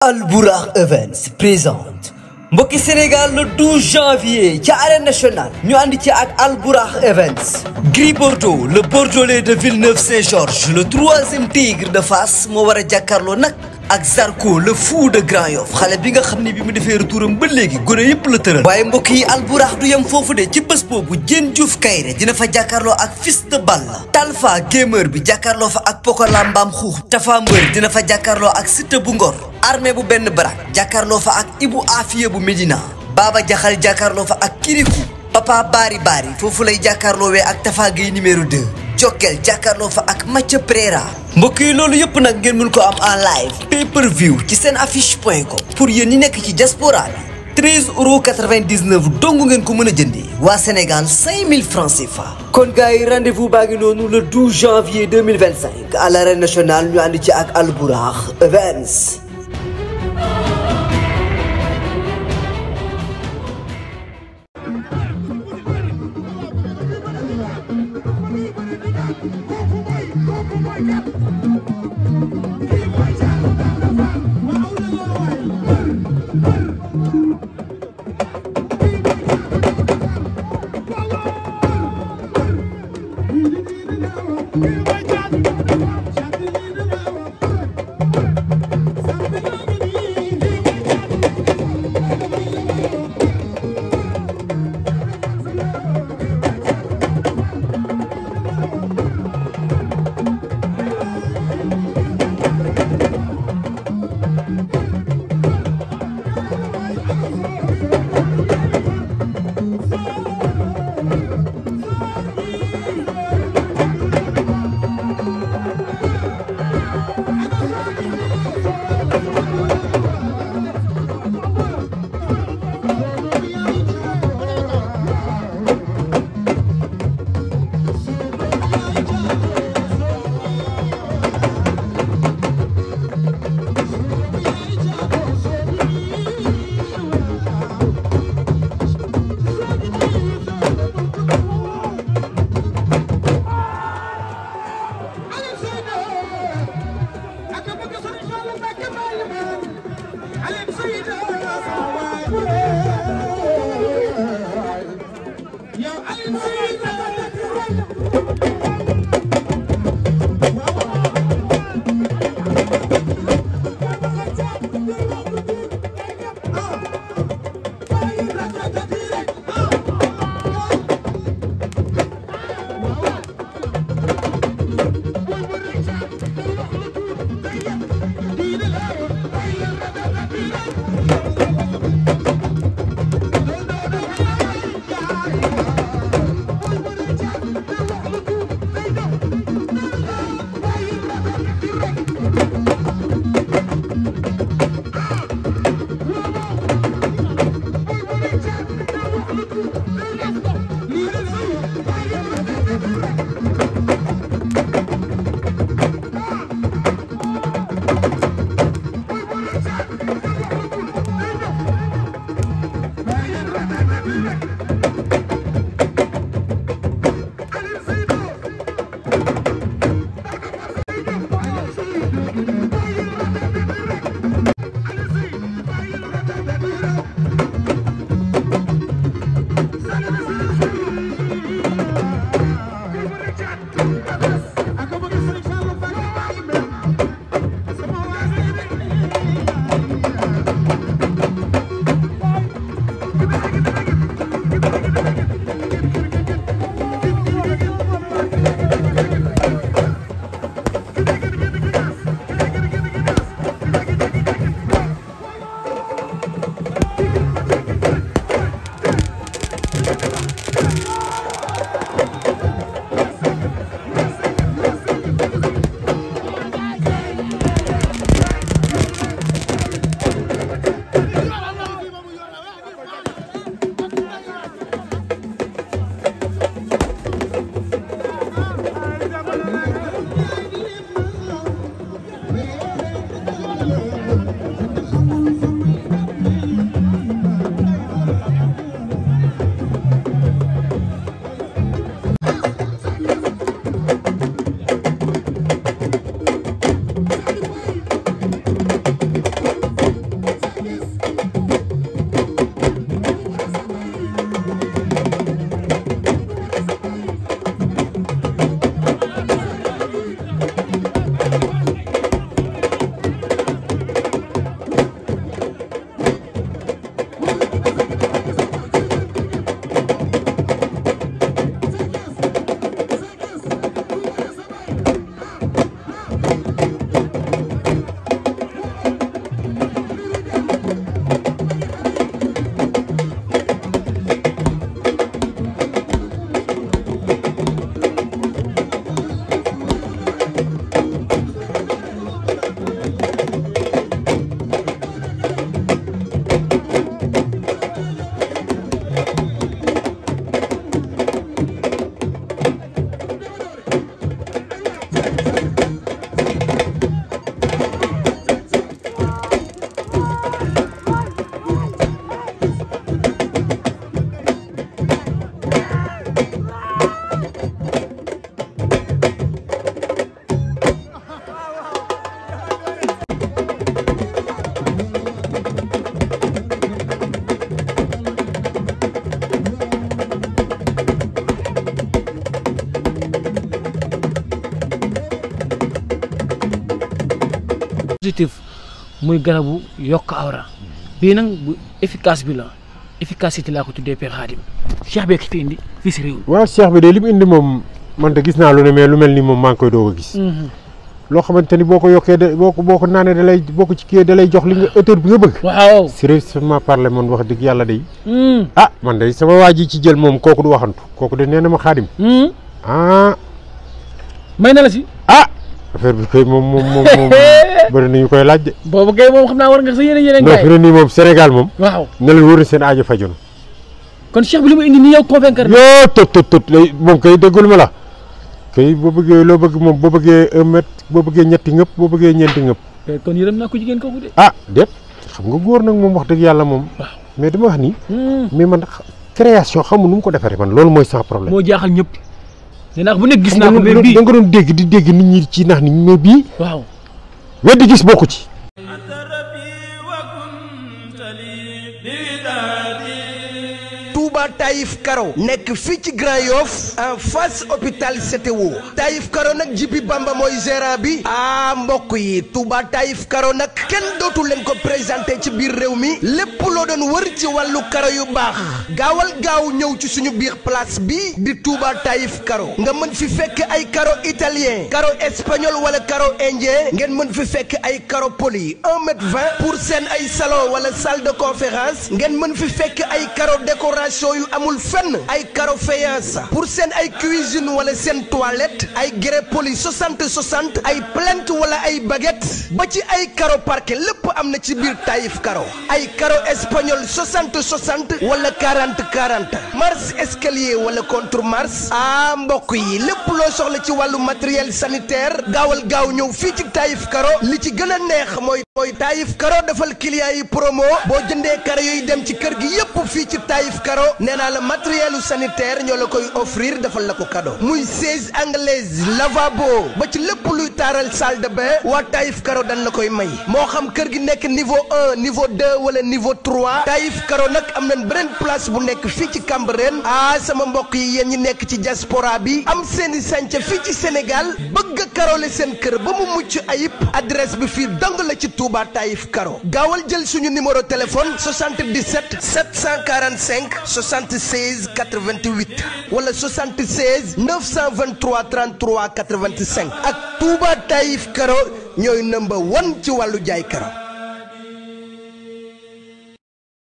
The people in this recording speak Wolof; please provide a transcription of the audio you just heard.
Albourakh Events présente mbokki Sénégal le 12 janvier ci arène nationale ñu ànd ci ak Albourakh Events. Gris Bordeaux le bordelais de Villeneuve-Saint-Georges le troisième tigre de Fass moo war a jàkkaarloo nag ak Zarko le fou de Grand Yoff xale bi nga xam ne bi mu defee retouram ba léegi gone yëpp la tëral. waaye mbokk yi Albourakh du yem foofu de ci bés boobu Diène Diouf Kaïré dina fa jàkkaarloo ak Fils de Balla. Talfa gamer bi jàkkaarloo fa ak Pokola Mbaam Xuux. Tafa Mbër dina fa jàkkaarloo ak Siteu bu Ngor. Armée bu benn barak jàkkaarloo fa ak Ibou Afia bu Médina. Baba Jaxal jàkkaarloo fa ak Kirikou. Papa Bari foofu lay jàkkaarloowee ak Tafa Gueye numéro 2. Jokkel jàkkaarloo fa ak Mathieu Préra. mbokk yi loolu yëpp nag ngeen mën ko am en live pay per view ci seen affiche.com. pour yéen ñi nekk ci diaspora bi 13,99 € dong ngeen ko mën a jëndee. waa Sénégal 5000 francs CFA. kon gars yi rendez-vous baa ngi noonu le 12 janvier 2025 à l'arène nationale ñu ànd ci ak Albourakh Events. positif muy garabu yokk awra bii nag bu efficace bi la efficacité laa ko tuddee Père Khadim cheikh bee ki fi indi fii si réew. waaw cheikh bi de li mu indi moom man de gis naa lu ne mais lu mel ni moom maa ngi koy doog a gis. loo xamante ni boo ko yokkee de boo ko naanee da lay boo ko ci kii da lay jox li nga hauteur bi nga bëgg. waaw sérieusement parler man wax dëgg yàlla day. Man de sama waa ji ci jël moom kooku du waxantu kooku de nee na ma Khadim. may na la si. affaire bi koy moom bëri nañu koy laaj de. boobu kay moom xam naa war nga sa yeneen non fi ne nii moom Sénégal moom. waaw ne leen wóor na seen aajo faju na. kon cheikh bi li mu indi nii yow convaincre. yoo tot lay moom kay déggul ma la. kay boo bëggee loo bëgg moom boo bëggee 1 mètre boo bëggee ñetti ngëpp boo bëggee ñeenti ngëpp. kon yërëm naa ko jigéen kooku de. déet xam nga góor nag moom wax dëgg yàlla moom. waaw mais dama wax nii. mais man création xamu nu mu ko defaree man loolu mooy sans problème. moo jaaxal ñëpp. nee naa bu nekk gis naa ko mais bii da nga doon dégg di dégg nit ñi ci nax ni mais bii. waaw weddi gis bokku ci. Touba Taïf Karo nekk fii ci Grand Yoff en face hôpital CTO Taïf Karo nag Jibi Bamba mooy gérant bi mbokk yi Touba Taïf Karo nag kenn dootu leen ko présenté ci biir réew mi lépp loo doon wër ci wàllu karo yu baax gaawal gaaw ñëw ci suñu biir place bi di Touba Taïf Karo nga mën fi fekk ay karo italien karo espagnol wala karo indien ngeen mën fi fekk ay karo poli 1,20 m pour seen ay salon wala salle de conférence ngeen mën fi fekk ay karo décoration yu amul fenn ay karo faïence pour seen ay cuisine wala seen toilette ay grès poli 60 ay plinthe wala ay baguette ba ci ay karo parquet lépp am na ci biir Taïf Karo ay karo espagnol 60 wala 40 marche escalier wala contre marche mbokk yi lépp loo soxla ci wàllu matériel sanitaire gaawal gaaw ñëw fii ci Taïf Karo li ci gën a neex mooy Taïf Karo defal client yi promo boo jëndee karo yooyu dem ci kër gi yépp fii ci Taïf Karo nee naa la matérielu sanitaire ñoo la koy offrir defal la ko cadeau muy chaise anglaise lavabo ba ci lépp luy taaral salle de bain waa Taïf Karo dañ la koy may moo xam kër gi nekk niveau 1 niveau 2 wala niveau 3 Taïf Karo nag am nañ beneen place bu nekk fii ci Cambérène sama mbokk yi yéen ñi nekk ci diaspora bi am seeni sànca fii ci Sénégal bëgg a karole seen kër ba mu mucc ayib adresse bi fii dong la ci Touba Taïf Karo gaawal jël suñu numéro téléphone 77 745 76 88 wala 76 923 33 85 ak Touba Taïf Karo ñooy number 1 ci wàllu jaay karo